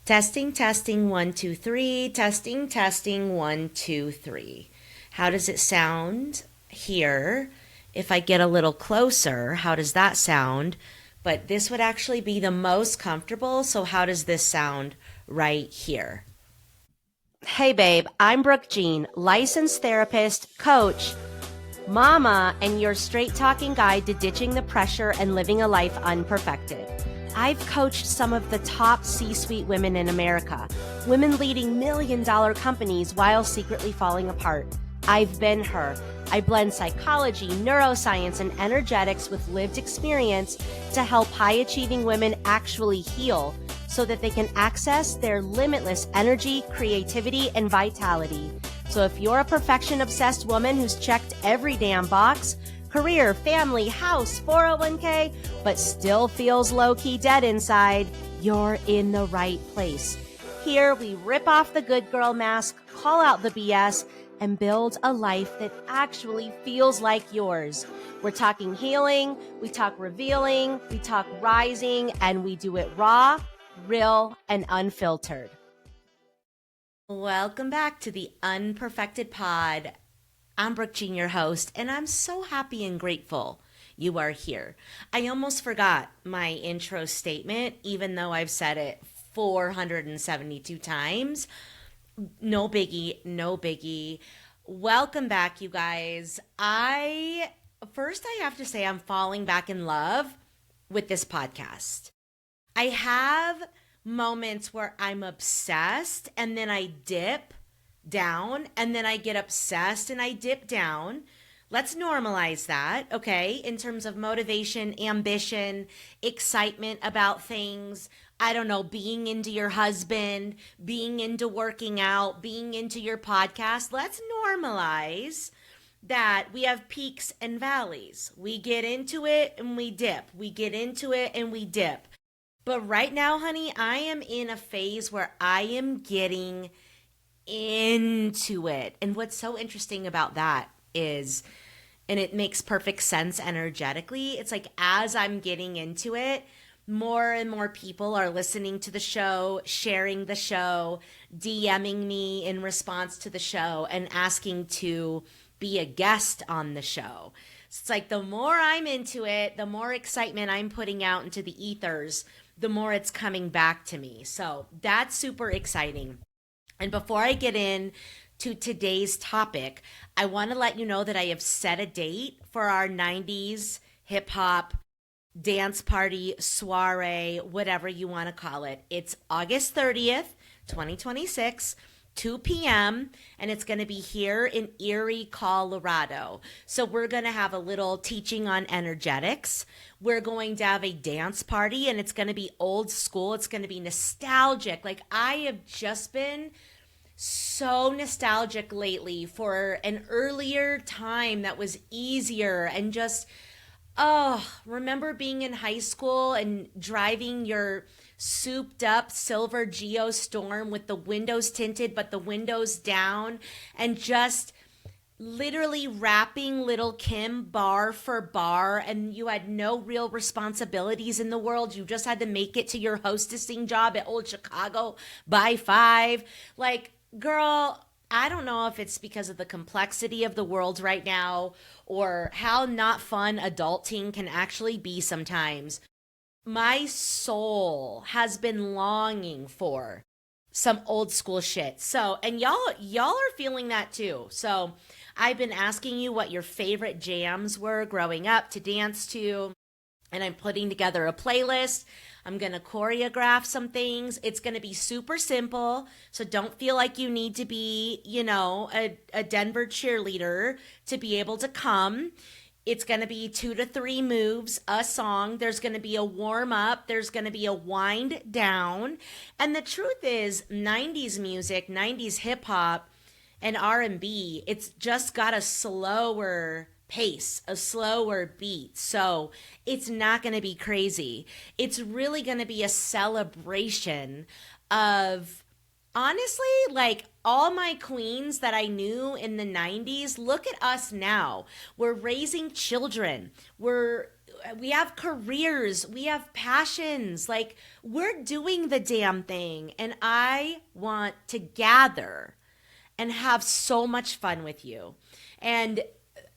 Testing, testing, one, two, three. Testing, testing, one, two, three. How does it sound here? If I get a little closer, how does that sound? But this would actually be the most comfortable. So, how does this sound right here? Hey, babe, I'm Brooke Jean, licensed therapist, coach, mama, and your straight talking guide to ditching the pressure and living a life unperfected. I've coached some of the top C-suite women in America, women leading million-dollar companies while secretly falling apart. I've been her. I blend psychology, neuroscience, and energetics with lived experience to help high-achieving women actually heal so that they can access their limitless energy, creativity, and vitality. So if you're a perfection-obsessed woman who's checked every damn box, career, family, house, 401k, but still feels low-key dead inside, you're in the right place. Here, we rip off the good girl mask, call out the BS, and build a life that actually feels like yours. We're talking healing, we talk revealing, we talk rising, and we do it raw, real, and unfiltered. Welcome back to the Unperfected Pod. I'm Brooke Jean, your host, and I'm so happy and grateful you are here. I almost forgot my intro statement, even though I've said it 472 times. No biggie, no biggie. Welcome back, you guys. I have to say I'm falling back in love with this podcast. I have moments where I'm obsessed and then I dip down, and then I get obsessed and I dip down. Let's normalize that, okay? In terms of motivation, ambition, excitement about things. I don't know, being into your husband, being into working out, being into your podcast. Let's normalize that we have peaks and valleys. We get into it and we dip. We get into it and we dip. But right now, honey, I am in a phase where I am getting into it. And what's so interesting about that is, and it makes perfect sense energetically, it's like as I'm getting into it, more and more people are listening to the show, sharing the show, DMing me in response to the show, and asking to be a guest on the show. So it's like the more I'm into it, the more excitement I'm putting out into the ethers, the more it's coming back to me. So that's super exciting. And before I get in to today's topic, I want to let you know that I have set a date for our 90s hip hop dance party, soiree, whatever you want to call it. It's August 30th, 2026. 2 p.m. and it's going to be here in Erie, Colorado. So we're going to have a little teaching on energetics. We're going to have a dance party and it's going to be old school. It's going to be nostalgic. Like I have just been so nostalgic lately for an earlier time that was easier and just, remember being in high school and driving your souped up silver Geostorm with the windows tinted but the windows down and just literally rapping Little Kim bar for bar, and you had no real responsibilities in the world. You just had to make it to your hostessing job at Old Chicago by 5. Like, girl, I don't know if it's because of the complexity of the world right now or how not fun adulting can actually be sometimes. My soul has been longing for some old school shit. So, and y'all are feeling that too. So, I've been asking you what your favorite jams were growing up to dance to, and I'm putting together a playlist. I'm going to choreograph some things. It's going to be super simple, so don't feel like you need to be, a Denver cheerleader to be able to come. It's going to be 2 to 3 moves, a song. There's going to be a warm up. There's going to be a wind down. And the truth is, 90s music, 90s hip hop, and R&B, it's just got a slower pace, a slower beat. So it's not going to be crazy. It's really going to be a celebration of, honestly, like all my queens that I knew in the 90s. Look at us now. We're raising children. We have careers, we have passions. Like, we're doing the damn thing. And I want to gather and have so much fun with you. And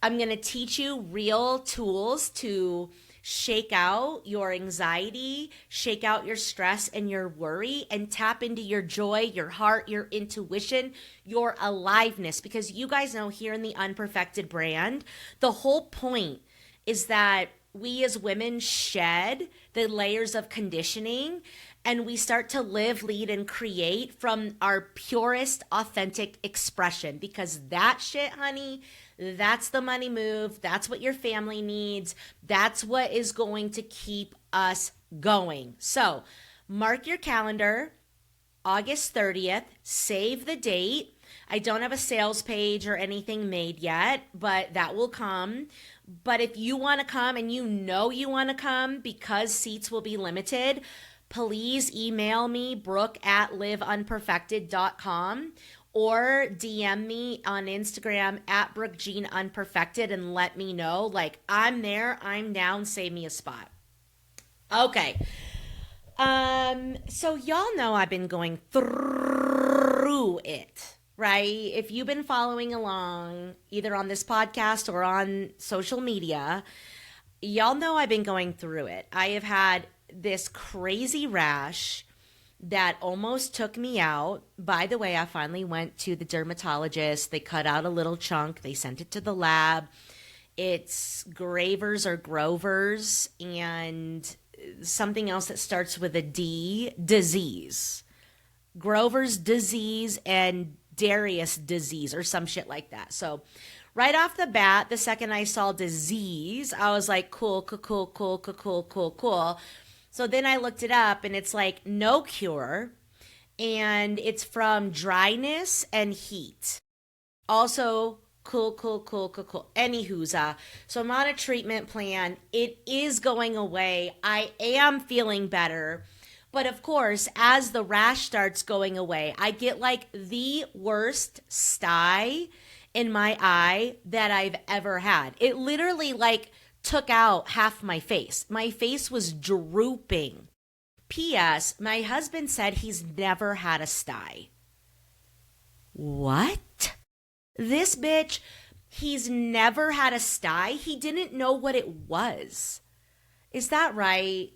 I'm going to teach you real tools to shake out your anxiety, shake out your stress and your worry, and tap into your joy, your heart, your intuition, your aliveness. Because you guys know, here in the Unperfected brand, the whole point is that we as women shed the layers of conditioning and we start to live, lead, and create from our purest, authentic expression. Because that shit, honey, that's the money move. That's what your family needs. That's what is going to keep us going. So mark your calendar, August 30th, save the date. I don't have a sales page or anything made yet, but that will come. But if you want to come, and you know you want to come because seats will be limited, please email me, brooke@liveunperfected.com, or DM me on Instagram @BrookeJeanUnperfected and let me know. Like, I'm there, I'm down, save me a spot. Okay. So y'all know I've been going through it, right? If you've been following along either on this podcast or on social media, y'all know I've been going through it. I have had this crazy rash that almost took me out. By the way, I finally went to the dermatologist. They cut out a little chunk. They sent it to the lab. It's Gravers or Grovers and something else that starts with a D, disease. Grover's disease and Darius disease or some shit like that. So right off the bat, the second I saw disease, I was like, cool. So then I looked it up and it's like no cure, and it's from dryness and heat. Also, cool. Anywho's, so I'm on a treatment plan. It is going away. I am feeling better. But of course, as the rash starts going away, I get like the worst stye in my eye that I've ever had. It literally like took out half my face. My face was drooping. P.S. My husband said he's never had a stye. What? This bitch, he's never had a stye? He didn't know what it was. Is that right?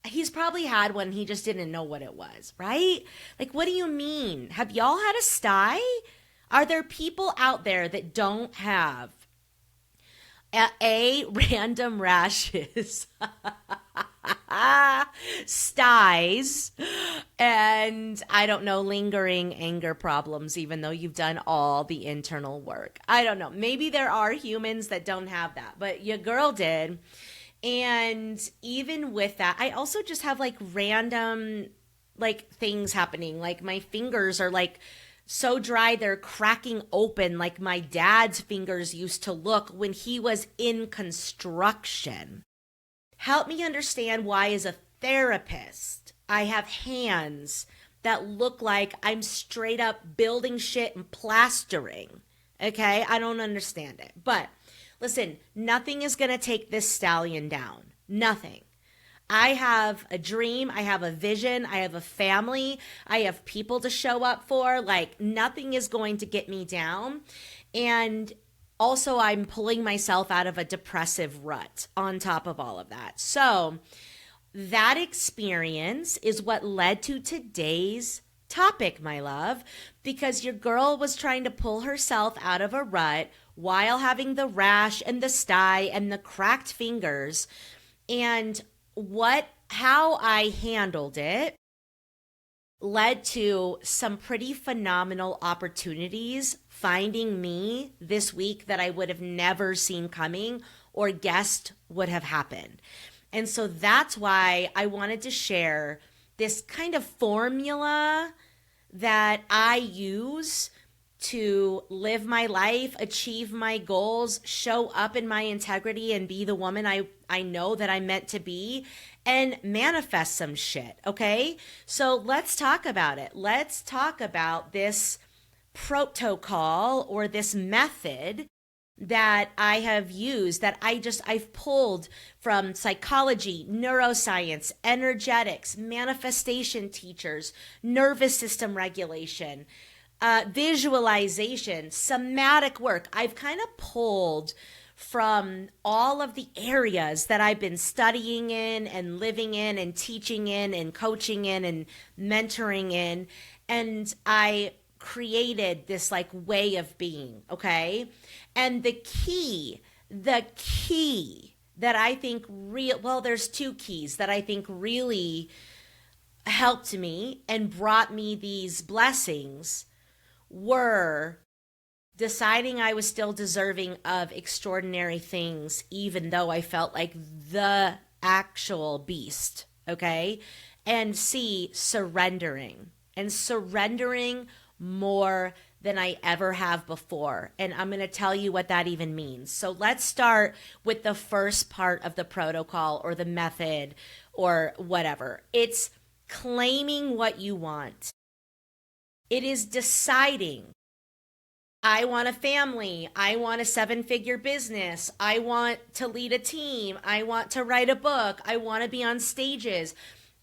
He's probably had one, he just didn't know what it was, right? Like, what do you mean? Have y'all had a stye? Are there people out there that don't have random rashes, styes, and I don't know, lingering anger problems, even though you've done all the internal work? I don't know. Maybe there are humans that don't have that, but your girl did. And even with that, I also just have like random like things happening. Like my fingers are like so dry, they're cracking open like my dad's fingers used to look when he was in construction. Help me understand why, as a therapist, I have hands that look like I'm straight up building shit and plastering. Okay? I don't understand it. But listen, nothing is going to take this stallion down. Nothing. I have a dream. I have a vision. I have a family. I have people to show up for. Like, nothing is going to get me down. And also, I'm pulling myself out of a depressive rut on top of all of that. So that experience is what led to today's topic, my love, because your girl was trying to pull herself out of a rut while having the rash and the stye and the cracked fingers. And how I handled it led to some pretty phenomenal opportunities finding me this week that I would have never seen coming or guessed would have happened. And so that's why I wanted to share this kind of formula that I use to live my life, achieve my goals, show up in my integrity, and be the woman I know that I'm meant to be, and manifest some shit, okay? So let's talk about it. Let's talk about this protocol or this method that I have used that I've pulled from psychology, neuroscience, energetics, manifestation teachers, nervous system regulation, visualization, somatic work. I've kind of pulled from all of the areas that I've been studying in and living in and teaching in and coaching in and mentoring in. And I created this like way of being, okay? And the key that I think there's two keys that I think really helped me and brought me these blessings were deciding I was still deserving of extraordinary things, even though I felt like the actual beast, okay? And C, surrendering more than I ever have before. And I'm going to tell you what that even means. So let's start with the first part of the protocol or the method or whatever. It's claiming what you want. It is deciding, I want a family. I want a 7-figure business. I want to lead a team. I want to write a book. I want to be on stages.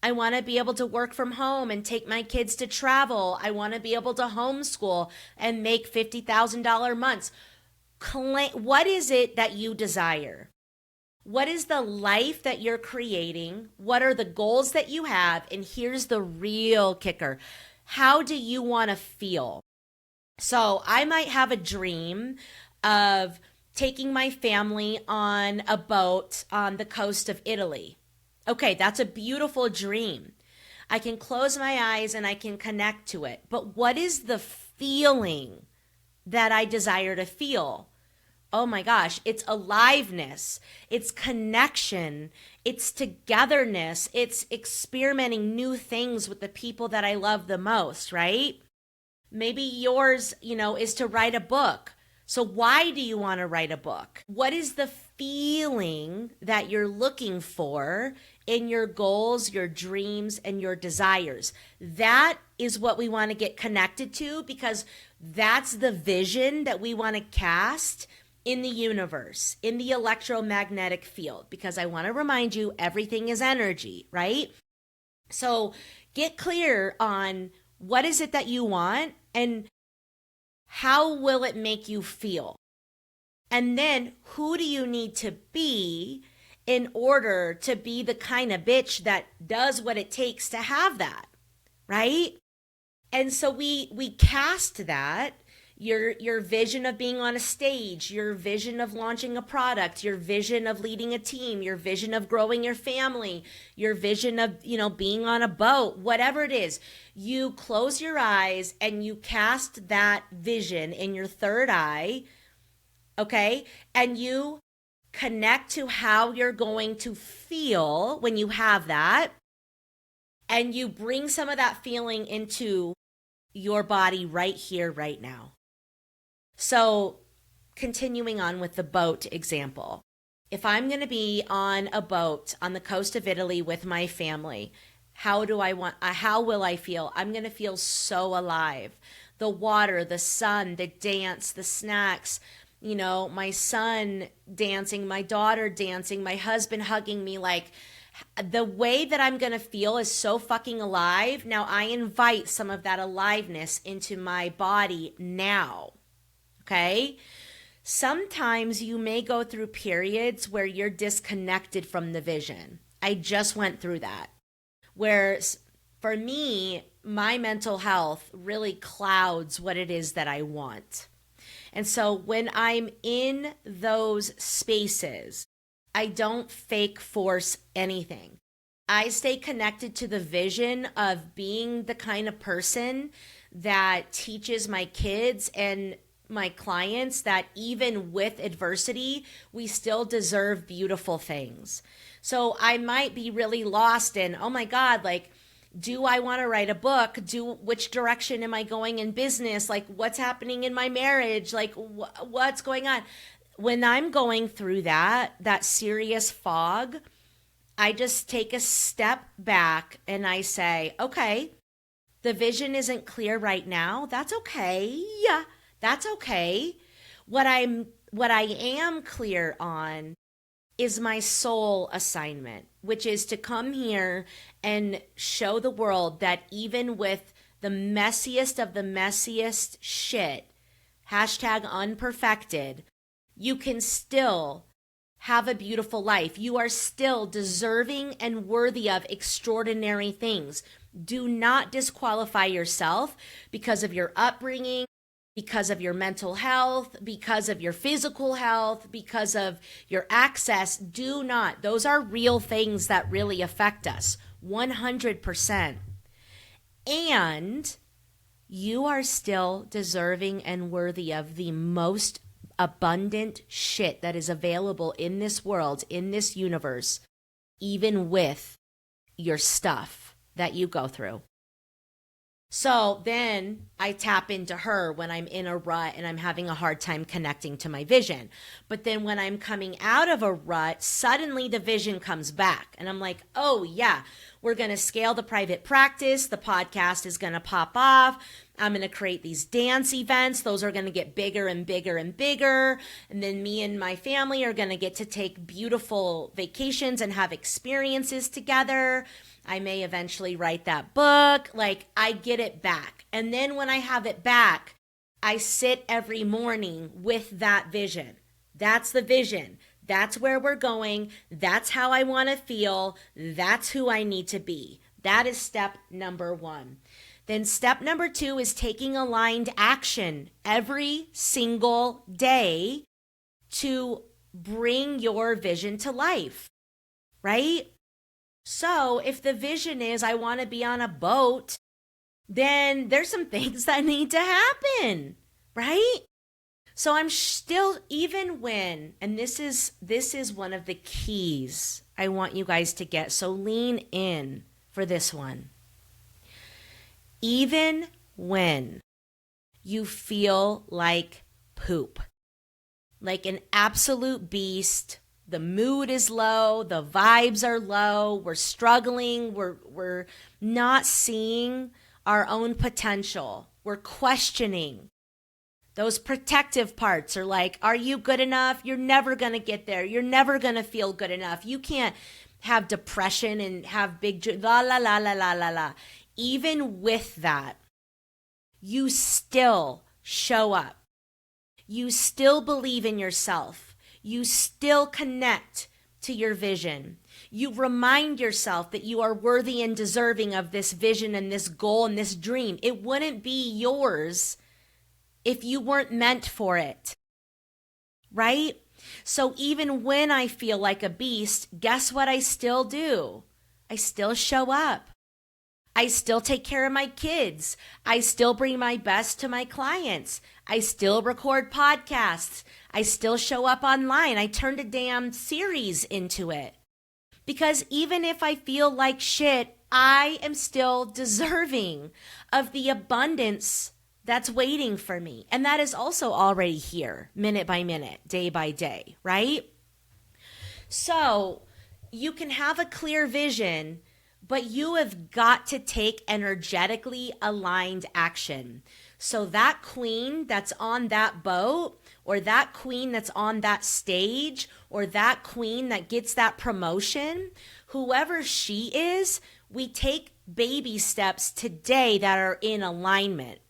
I want to be able to work from home and take my kids to travel. I want to be able to homeschool and make $50,000 months. What is it that you desire? What is the life that you're creating? What are the goals that you have? And here's the real kicker. How do you want to feel? So I might have a dream of taking my family on a boat on the coast of Italy. Okay, that's a beautiful dream. I can close my eyes and I can connect to it. But what is the feeling that I desire to feel? Oh my gosh, it's aliveness, it's connection, it's togetherness, it's experimenting new things with the people that I love the most, right? Maybe yours, is to write a book. So why do you want to write a book? What is the feeling that you're looking for in your goals, your dreams, and your desires? That is what we want to get connected to, because that's the vision that we want to cast in the universe, in the electromagnetic field, because I want to remind you, everything is energy, right? So get clear on what is it that you want and how will it make you feel? And then who do you need to be in order to be the kind of bitch that does what it takes to have that, right? And so we cast that, your vision of being on a stage, your vision of launching a product, your vision of leading a team, your vision of growing your family, your vision of, being on a boat, whatever it is. You close your eyes and you cast that vision in your third eye, okay? And you connect to how you're going to feel when you have that. And you bring some of that feeling into your body right here, right now. So continuing on with the boat example, if I'm going to be on a boat on the coast of Italy with my family, how will I feel? I'm going to feel so alive. The water, the sun, the dance, the snacks, my son dancing, my daughter dancing, my husband hugging me, like the way that I'm going to feel is so fucking alive. Now I invite some of that aliveness into my body now. Okay? Sometimes you may go through periods where you're disconnected from the vision. I just went through that. Where for me, my mental health really clouds what it is that I want. And so when I'm in those spaces, I don't fake force anything. I stay connected to the vision of being the kind of person that teaches my kids and my clients that even with adversity, we still deserve beautiful things. So I might be really lost in, oh my God, like, do I want to write a book? Which direction am I going in business? Like, what's happening in my marriage? Like, what's going on? When I'm going through that serious fog, I just take a step back and I say, okay, the vision isn't clear right now. That's okay. Yeah. That's okay. What I'm What I am clear on is my soul assignment, which is to come here and show the world that even with the messiest of the messiest shit, hashtag unperfected, you can still have a beautiful life. You are still deserving and worthy of extraordinary things. Do not disqualify yourself because of your upbringing, because of your mental health, because of your physical health, because of your access. Do not. Those are real things that really affect us 100%. And you are still deserving and worthy of the most abundant shit that is available in this world, in this universe, even with your stuff that you go through. So then I tap into her when I'm in a rut and I'm having a hard time connecting to my vision. But then when I'm coming out of a rut, suddenly the vision comes back. And I'm like, oh yeah, we're going to scale the private practice. The podcast is going to pop off. I'm going to create these dance events. Those are going to get bigger and bigger and bigger. And then me and my family are going to get to take beautiful vacations and have experiences together. I may eventually write that book. Like, I get it back. And then when I have it back, I sit every morning with that vision. That's the vision. That's where we're going. That's how I want to feel. That's who I need to be. That is step number 1. Then step number 2 is taking aligned action every single day to bring your vision to life, right? So if the vision is I want to be on a boat, then there's some things that need to happen, right? So I'm still, even when, and this is one of the keys I want you guys to get, so lean in for this one. Even when you feel like poop, like an absolute beast, the mood is low, the vibes are low, we're struggling, we're not seeing our own potential, we're questioning. Those protective parts are like, are you good enough? You're never going to get there. You're never going to feel good enough. You can't have depression and have big, la, la, la, la, la, la, la. Even with that, you still show up. You still believe in yourself. You still connect to your vision. You remind yourself that you are worthy and deserving of this vision and this goal and this dream. It wouldn't be yours if you weren't meant for it, right? So even when I feel like a beast, guess what I still do? I still show up. I still take care of my kids. I still bring my best to my clients. I still record podcasts. I still show up online. I turned a damn series into it. Because even if I feel like shit, I am still deserving of the abundance that's waiting for me. And that is also already here, minute by minute, day by day, right? So you can have a clear vision, but you have got to take energetically aligned action. So that queen that's on that boat, or that queen that's on that stage, or that queen that gets that promotion, whoever she is, we take baby steps today that are in alignment.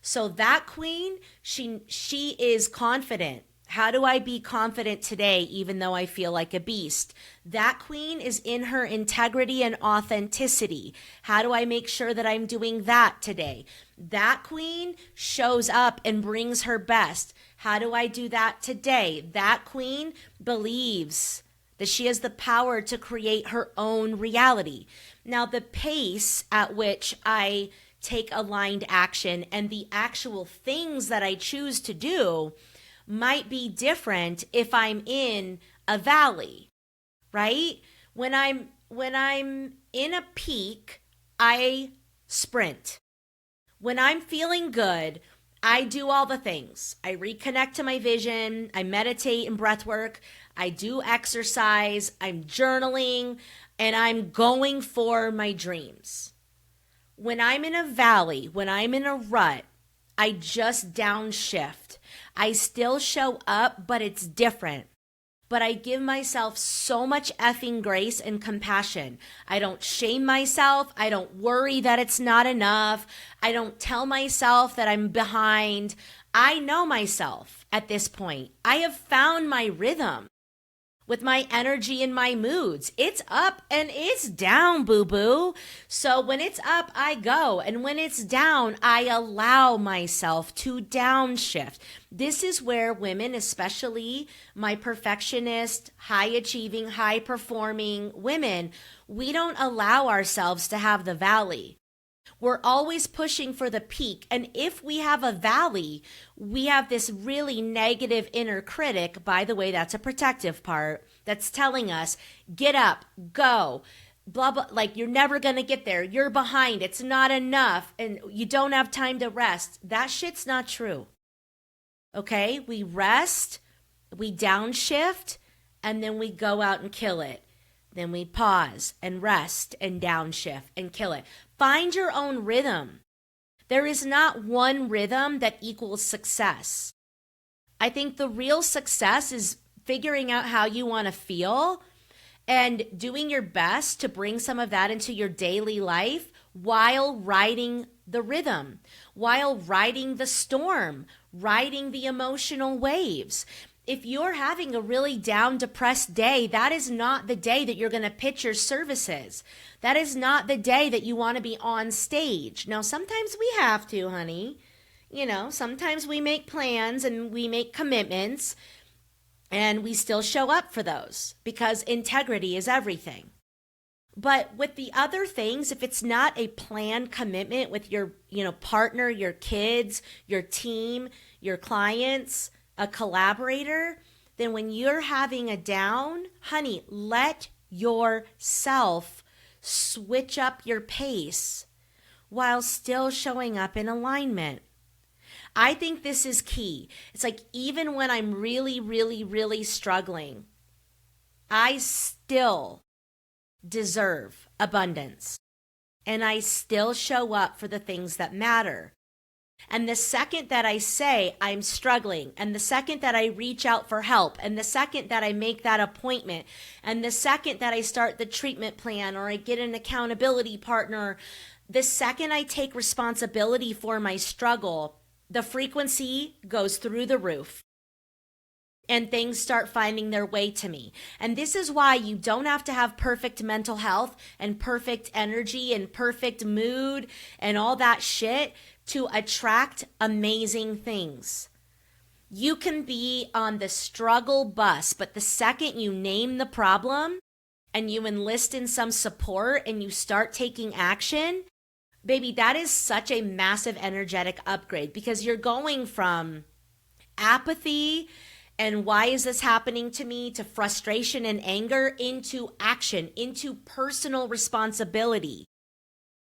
So that queen, she is confident. How do I be confident today even though I feel like a beast? That queen is in her integrity and authenticity. How do I make sure that I'm doing that today? That queen shows up and brings her best. How do I do that today? That queen believes that she has the power to create her own reality. Now, the pace at which I take aligned action and the actual things that I choose to do might be different if I'm in a valley, right? When I'm in a peak, I sprint. When I'm feeling good, I do all the things. I reconnect to my vision, I meditate and breath work, I do exercise, I'm journaling, and I'm going for my dreams. When I'm in a valley, when I'm in a rut, I just downshift. I still show up, but it's different. But I give myself so much effing grace and compassion. I don't shame myself. I don't worry that it's not enough. I don't tell myself that I'm behind. I know myself at this point. I have found my rhythm with my energy and my moods. It's up and it's down, boo-boo. So when it's up, I go. And when it's down, I allow myself to downshift. This is where women, especially my perfectionist, high-achieving, high-performing women, we don't allow ourselves to have the valley. We're always pushing for the peak. And if we have a valley, we have this really negative inner critic. By the way, that's a protective part that's telling us, get up, go, blah, blah, like you're never going to get there. You're behind. It's not enough. And you don't have time to rest. That shit's not true. Okay? We rest, we downshift, and then we go out and kill it. Then we pause and rest and downshift and kill it. Find your own rhythm. There is not one rhythm that equals success. I think the real success is figuring out how you want to feel and doing your best to bring some of that into your daily life while riding the rhythm, while riding the storm, riding the emotional waves. If you're having a really down, depressed day, that is not the day that you're going to pitch your services. That is not the day that you want to be on stage. Now, sometimes we have to, honey. You know, sometimes we make plans and we make commitments and we still show up for those because integrity is everything. But with the other things, if it's not a planned commitment with your, partner, your kids, your team, your clients, a collaborator, then when you're having a down, honey, let yourself switch up your pace while still showing up in alignment. I think this is key. It's like even when I'm really, really, really struggling, I still deserve abundance and I still show up for the things that matter. And the second that I say I'm struggling, and the second that I reach out for help, and the second that I make that appointment, and the second that I start the treatment plan or I get an accountability partner, the second I take responsibility for my struggle, the frequency goes through the roof. And things start finding their way to me. And this is why you don't have to have perfect mental health and perfect energy and perfect mood and all that shit to attract amazing things. You can be on the struggle bus, but the second you name the problem and you enlist in some support and you start taking action, baby, that is such a massive energetic upgrade because you're going from apathy and why is this happening to me, to frustration and anger, into action, into personal responsibility.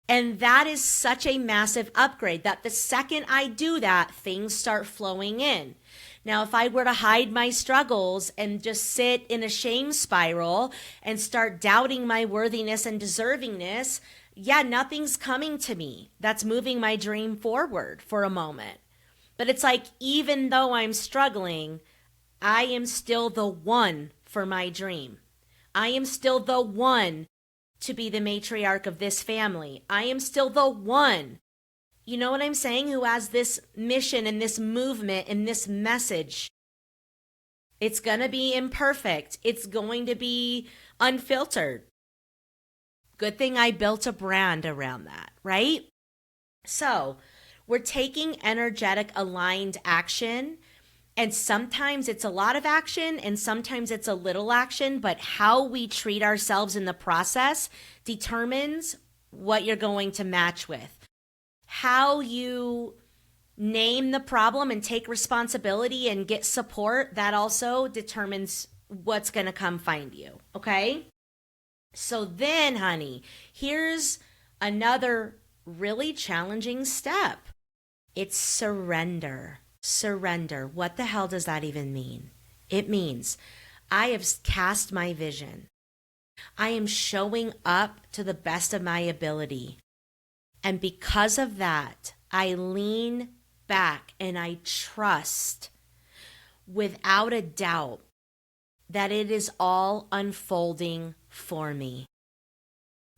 And that is such a massive upgrade that the second I do that, things start flowing in. Now, if I were to hide my struggles and just sit in a shame spiral and start doubting my worthiness and deservingness, yeah, nothing's coming to me. That's moving my dream forward for a moment. But it's like, even though I'm struggling, I am still the one for my dream. I am still the one to be the matriarch of this family. I am still the one, you know what I'm saying, who has this mission and this movement and this message. It's going to be imperfect. It's going to be unfiltered. Good thing I built a brand around that, right? So we're taking energetic aligned action. And sometimes it's a lot of action and sometimes it's a little action, but how we treat ourselves in the process determines what you're going to match with. How you name the problem and take responsibility and get support, that also determines what's going to come find you, okay? So then, honey, here's another really challenging step. It's surrender. Surrender. What the hell does that even mean? It means I have cast my vision. I am showing up to the best of my ability. And because of that, I lean back and I trust without a doubt that it is all unfolding for me.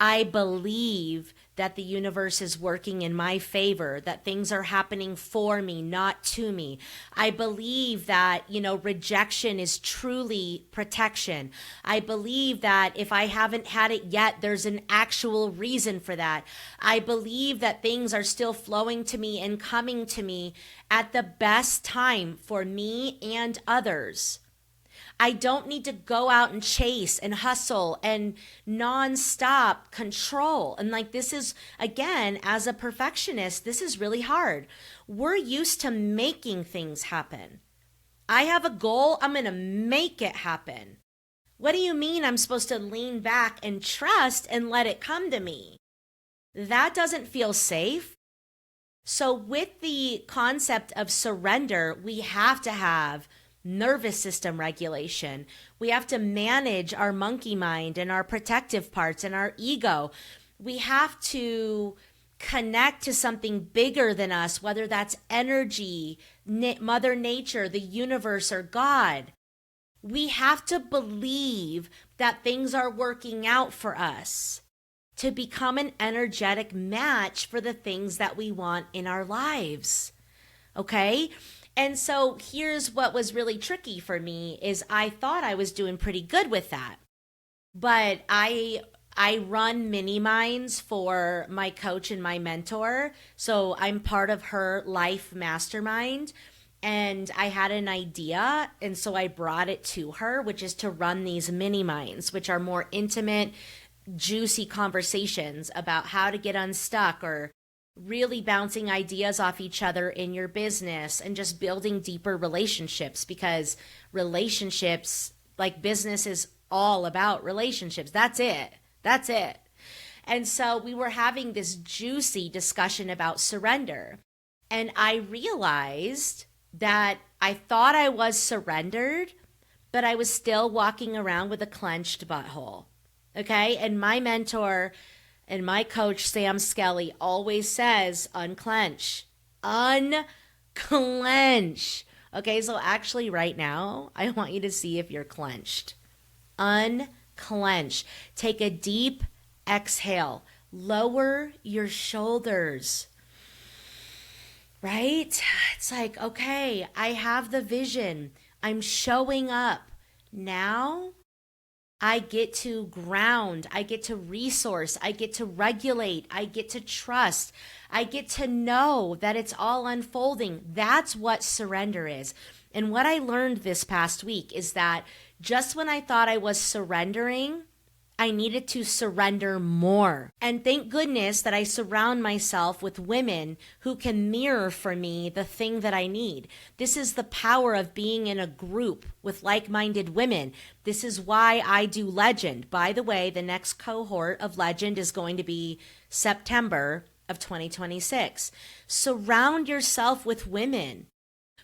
I believe that the universe is working in my favor, that things are happening for me, not to me. I believe that, rejection is truly protection. I believe that if I haven't had it yet, there's an actual reason for that. I believe that things are still flowing to me and coming to me at the best time for me and others. I don't need to go out and chase and hustle and nonstop control. And this is, again, as a perfectionist, this is really hard. We're used to making things happen. I have a goal, I'm going to make it happen. What do you mean I'm supposed to lean back and trust and let it come to me? That doesn't feel safe. So with the concept of surrender, we have to have nervous system regulation. We have to manage our monkey mind and our protective parts and our ego. We have to connect to something bigger than us, whether that's energy, Mother Nature, the universe, or God. We have to believe that things are working out for us to become an energetic match for the things that we want in our lives. Okay? And so here's what was really tricky for me is I thought I was doing pretty good with that. But I run mini minds for my coach and my mentor. So I'm part of her life mastermind. And I had an idea. And so I brought it to her, which is to run these mini minds, which are more intimate, juicy conversations about how to get unstuck or really bouncing ideas off each other in your business and just building deeper relationships, because relationships, like business, is all about relationships. That's it. And so we were having this juicy discussion about surrender. And I realized that I thought I was surrendered, but I was still walking around with a clenched butthole. Okay. And my mentor and my coach, Sam Skelly, always says, unclench. Unclench. Okay, so actually right now, I want you to see if you're clenched. Unclench. Take a deep exhale. Lower your shoulders. Right? It's like, okay, I have the vision. I'm showing up. Now I get to ground, I get to resource, I get to regulate, I get to trust, I get to know that it's all unfolding. That's what surrender is. And what I learned this past week is that just when I thought I was surrendering, I needed to surrender more. And thank goodness that I surround myself with women who can mirror for me the thing that I need. This is the power of being in a group with like-minded women. This is why I do Legend. By the way, the next cohort of Legend is going to be September of 2026. Surround yourself with women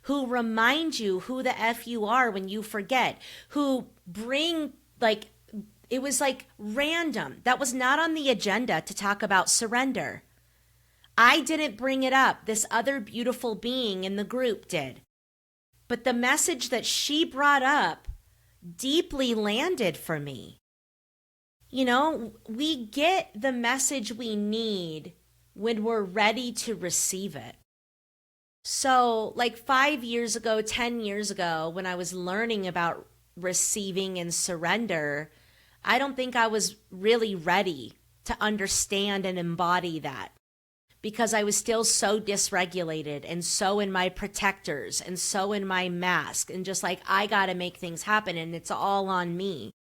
who remind you who the F you are when you forget, who bring it was random. That was not on the agenda to talk about surrender. I didn't bring it up. This other beautiful being in the group did. But the message that she brought up deeply landed for me. We get the message we need when we're ready to receive it. So 5 years ago, 10 years ago, when I was learning about receiving and surrender, I don't think I was really ready to understand and embody that, because I was still so dysregulated and so in my protectors and so in my mask and just I got to make things happen and it's all on me.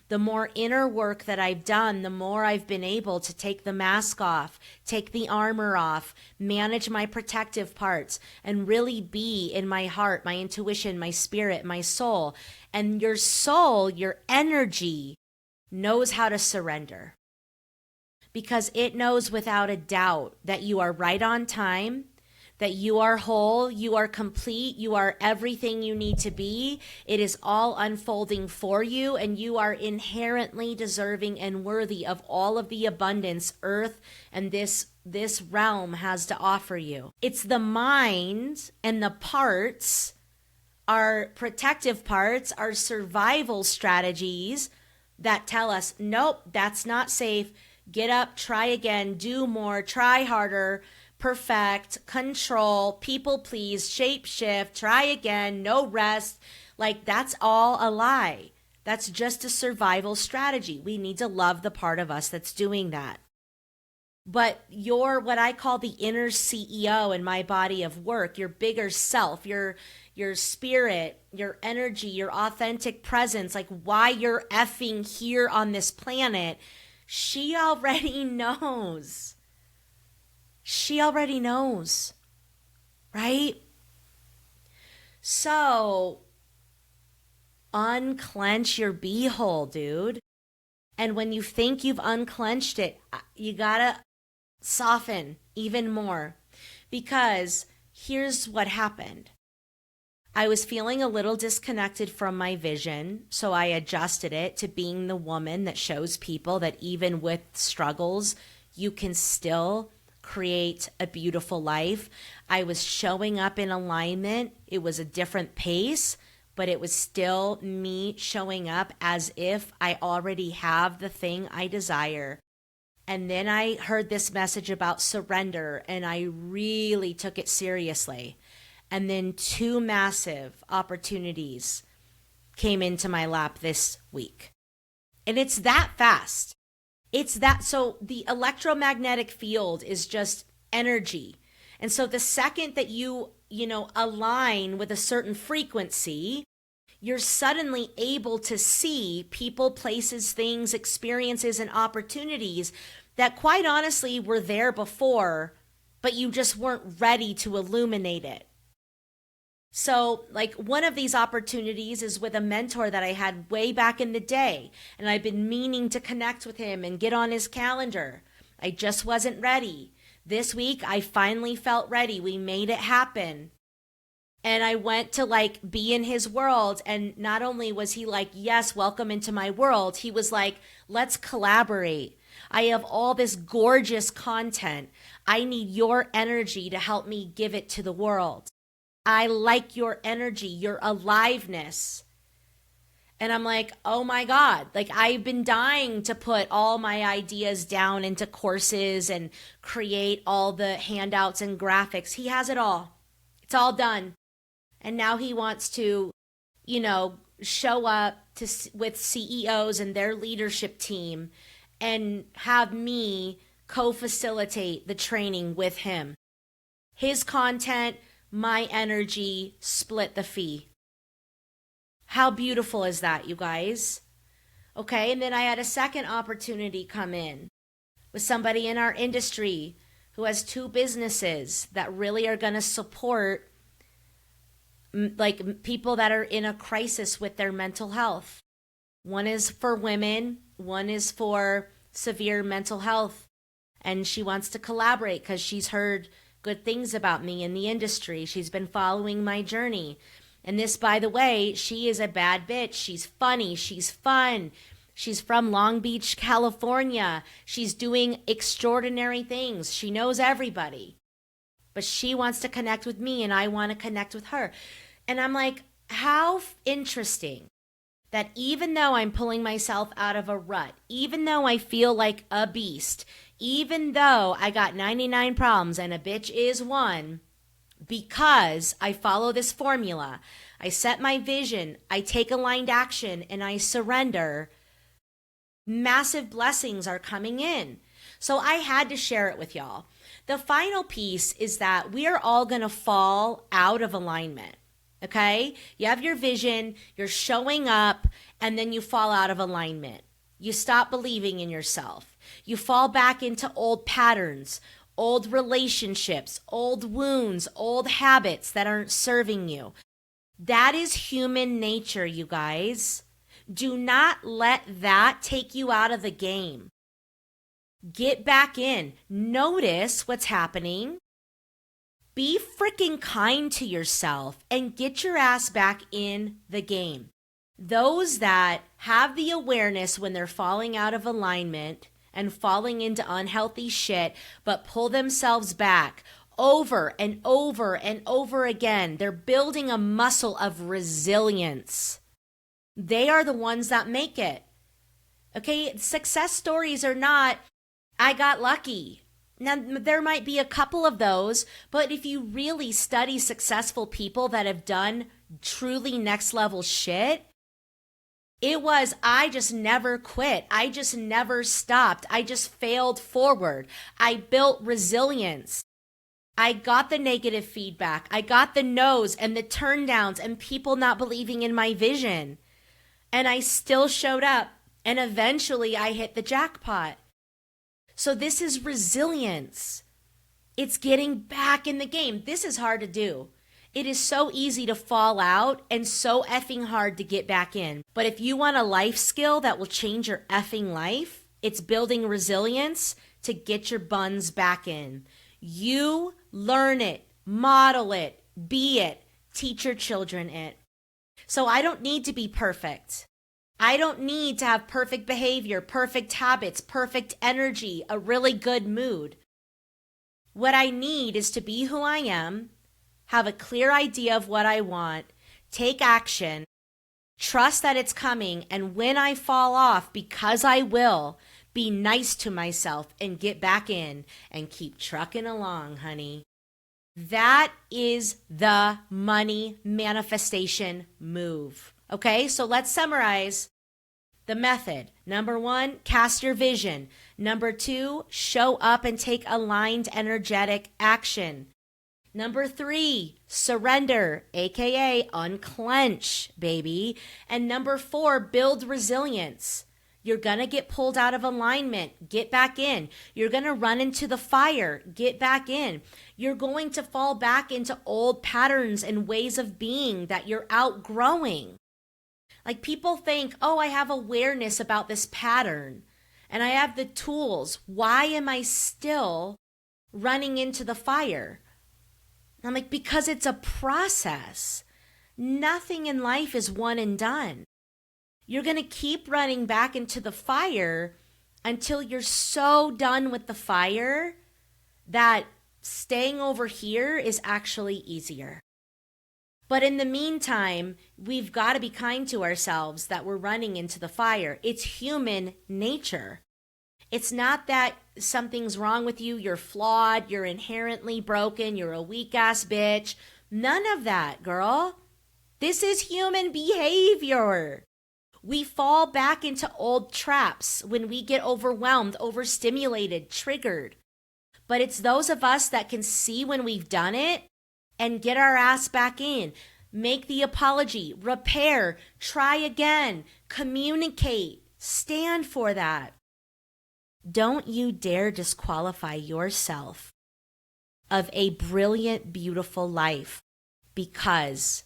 The more inner work that I've done, the more I've been able to take the mask off, take the armor off, manage my protective parts, and really be in my heart, my intuition, my spirit, my soul. And your soul, your energy, knows how to surrender, because it knows without a doubt that you are right on time, that you are whole, you are complete, you are everything you need to be. It is all unfolding for you, and you are inherently deserving and worthy of all of the abundance Earth and this this realm has to offer you. It's the mind and the parts, our protective parts, our survival strategies that tell us, nope, that's not safe. Get up, try again, do more, try harder, perfect, control, people please, shape shift, try again, no rest. Like, that's all a lie. That's just a survival strategy. We need to love the part of us that's doing that. But your, what I call the inner CEO in my body of work, your bigger self, your spirit, your energy, your authentic presence, like why you're effing here on this planet, she already knows. She already knows, right? So unclench your beehole, dude. And when you think you've unclenched it, you gotta soften even more, because here's what happened. I was feeling a little disconnected from my vision, so I adjusted it to being the woman that shows people that even with struggles, you can still create a beautiful life. I was showing up in alignment. It was a different pace, but it was still me showing up as if I already have the thing I desire. And then I heard this message about surrender, and I really took it seriously. And then 2 massive opportunities came into my lap this week. And it's that fast. It's that, so the electromagnetic field is just energy. And so the second that you align with a certain frequency, you're suddenly able to see people, places, things, experiences, and opportunities that quite honestly were there before, but you just weren't ready to illuminate it. So like one of these opportunities is with a mentor that I had way back in the day, and I've been meaning to connect with him and get on his calendar. I just wasn't ready. This week, I finally felt ready. We made it happen. And I went to like be in his world. And not only was he like, yes, welcome into my world, he was like, let's collaborate. I have all this gorgeous content. I need your energy to help me give it to the world. I like your energy, your aliveness. And I'm like, oh my God, like I've been dying to put all my ideas down into courses and create all the handouts and graphics. He has it all. It's all done. And now he wants to, show up with CEOs and their leadership team and have me co-facilitate the training with him. His content, my energy, split the fee. How beautiful is that, you guys? Okay, and then I had a second opportunity come in with somebody in our industry who has 2 businesses that really are going to support like people that are in a crisis with their mental health. One is for women, one is for severe mental health. And she wants to collaborate because she's heard good things about me in the industry. She's been following my journey. And this, by the way, she is a bad bitch. She's funny. She's fun. She's from Long Beach, California. She's doing extraordinary things. She knows everybody. But she wants to connect with me and I want to connect with her. And I'm like, how interesting that even though I'm pulling myself out of a rut, even though I feel like a beast, even though I got 99 problems and a bitch is one, because I follow this formula, I set my vision, I take aligned action, and I surrender, massive blessings are coming in. So I had to share it with y'all. The final piece is that we are all going to fall out of alignment. Okay? You have your vision, you're showing up, and then you fall out of alignment. You stop believing in yourself. You fall back into old patterns, old relationships, old wounds, old habits that aren't serving you. That is human nature, you guys. Do not let that take you out of the game. Get back in. Notice what's happening. Be freaking kind to yourself and get your ass back in the game. Those that have the awareness when they're falling out of alignment and falling into unhealthy shit, but pull themselves back over and over and over again. They're building a muscle of resilience. They are the ones that make it. Okay, success stories are not, I got lucky. Now, there might be a couple of those, but if you really study successful people that have done truly next level shit, it was, I just never quit. I just never stopped. I just failed forward. I built resilience. I got the negative feedback. I got the no's and the turn downs and people not believing in my vision. And I still showed up. And eventually I hit the jackpot. So this is resilience. It's getting back in the game. This is hard to do. It is so easy to fall out and so effing hard to get back in. But if you want a life skill that will change your effing life, it's building resilience to get your buns back in. You learn it, model it, be it, teach your children it. So I don't need to be perfect. I don't need to have perfect behavior, perfect habits, perfect energy, a really good mood. What I need is to be who I am, have a clear idea of what I want, take action, trust that it's coming, and when I fall off, because I will, be nice to myself and get back in and keep trucking along, honey. That is the money manifestation move. Okay, so let's summarize the method. Number 1, cast your vision. Number 2, show up and take aligned, energetic action. Number 3, surrender, aka unclench, baby. And number 4, build resilience. You're going to get pulled out of alignment. Get back in. You're going to run into the fire. Get back in. You're going to fall back into old patterns and ways of being that you're outgrowing. Like people think, oh, I have awareness about this pattern and I have the tools. Why am I still running into the fire? I'm like, because it's a process. Nothing in life is one and done. You're going to keep running back into the fire until you're so done with the fire that staying over here is actually easier. But in the meantime, we've got to be kind to ourselves that we're running into the fire. It's human nature. It's not that something's wrong with you, you're flawed, you're inherently broken, you're a weak-ass bitch. None of that, girl. This is human behavior. We fall back into old traps when we get overwhelmed, overstimulated, triggered. But it's those of us that can see when we've done it and get our ass back in, make the apology, repair, try again, communicate, stand for that. Don't you dare disqualify yourself of a brilliant, beautiful life because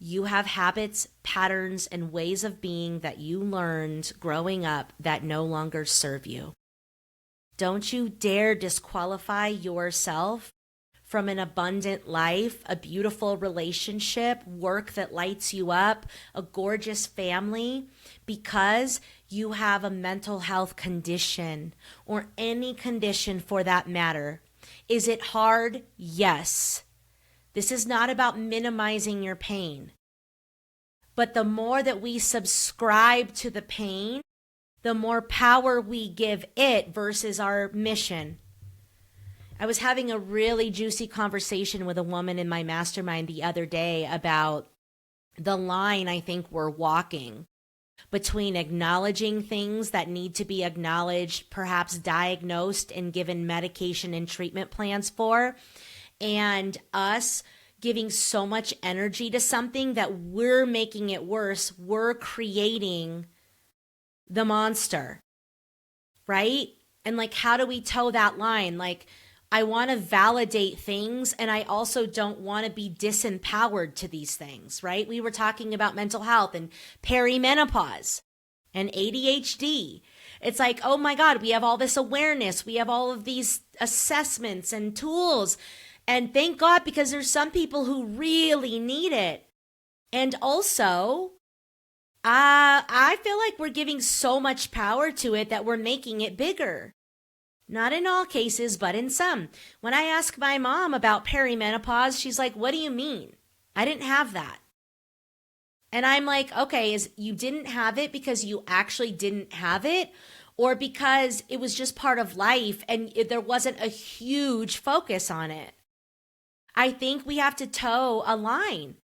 you have habits, patterns, and ways of being that you learned growing up that no longer serve you. Don't you dare disqualify yourself from an abundant life, a beautiful relationship, work that lights you up, a gorgeous family, because you have a mental health condition or any condition for that matter. Is it hard? Yes. This is not about minimizing your pain. But the more that we subscribe to the pain, the more power we give it versus our mission. I was having a really juicy conversation with a woman in my mastermind the other day about the line I think we're walking between acknowledging things that need to be acknowledged, perhaps diagnosed and given medication and treatment plans for, and us giving so much energy to something that we're making it worse. We're creating the monster, right? And like, how do we toe that line? Like, I want to validate things and I also don't want to be disempowered to these things, right? We were talking about mental health and perimenopause and ADHD. It's like, oh my God, we have all this awareness. We have all of these assessments and tools. And thank God, because there's some people who really need it. And also, I feel like we're giving so much power to it that we're making it bigger. Not in all cases, but in some. When I ask my mom about perimenopause, she's like, what do you mean? I didn't have that. And I'm like, okay, is you didn't have it because you actually didn't have it, or because it was just part of life and there wasn't a huge focus on it? I think we have to toe a line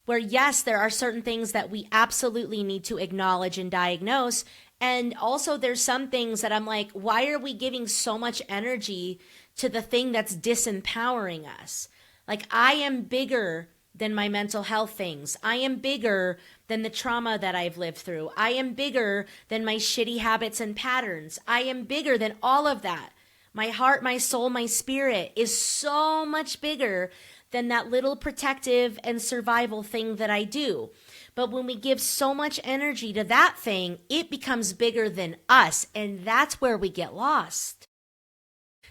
where, yes, there are certain things that we absolutely need to acknowledge and diagnose. And also there's some things that I'm like, why are we giving so much energy to the thing that's disempowering us? Like, I am bigger than my mental health things. I am bigger than the trauma that I've lived through. I am bigger than my shitty habits and patterns. I am bigger than all of that. My heart, my soul, my spirit is so much bigger than that little protective and survival thing that I do. But when we give so much energy to that thing, it becomes bigger than us, and that's where we get lost.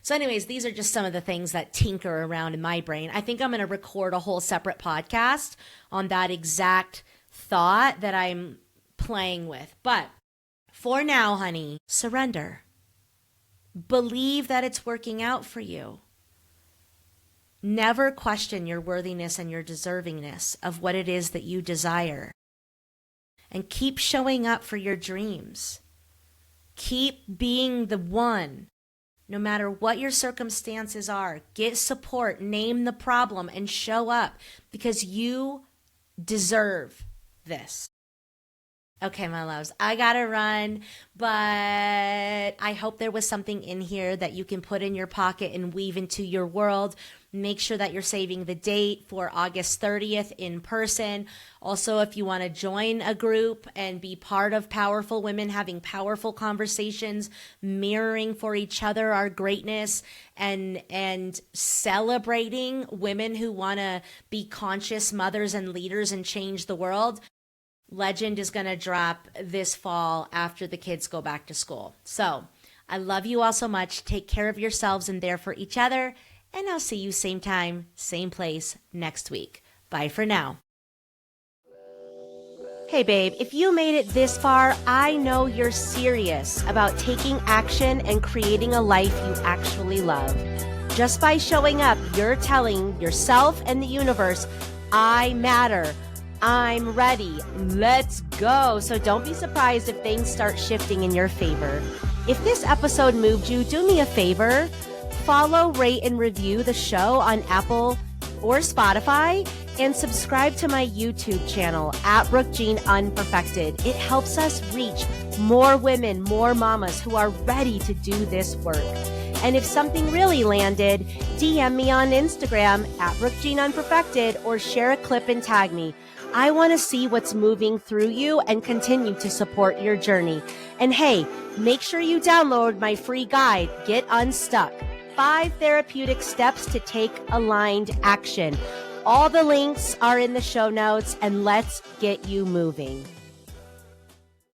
So anyways, these are just some of the things that tinker around in my brain. I think I'm going to record a whole separate podcast on that exact thought that I'm playing with. But for now, honey, surrender. Believe that it's working out for you. Never question your worthiness and your deservingness of what it is that you desire. And keep showing up for your dreams. Keep being the one. No matter what your circumstances are, get support, name the problem, and show up, because you deserve this. Okay, my loves, I gotta run, but I hope there was something in here that you can put in your pocket and weave into your world. Make sure that you're saving the date for August 30th in person. Also, if you want to join a group and be part of powerful women having powerful conversations, mirroring for each other our greatness, and celebrating women who want to be conscious mothers and leaders and change the world, Legend is going to drop this fall after the kids go back to school. So I love you all so much. Take care of yourselves and there for each other. And I'll see you same time, same place next week. Bye for now. Hey babe, if you made it this far, I know you're serious about taking action and creating a life you actually love. Just by showing up, you're telling yourself and the universe, I matter. I'm ready. Let's go. So don't be surprised if things start shifting in your favor. If this episode moved you, do me a favor. Follow, rate, and review the show on Apple or Spotify, and subscribe to my YouTube channel at Brooke Jean Unperfected. It helps us reach more women, more mamas who are ready to do this work. And if something really landed, DM me on Instagram at Brooke Jean Unperfected, or share a clip and tag me. I want to see what's moving through you and continue to support your journey. And hey, make sure you download my free guide, Get Unstuck. 5 therapeutic steps to take aligned action. All the links are in the show notes, and let's get you moving.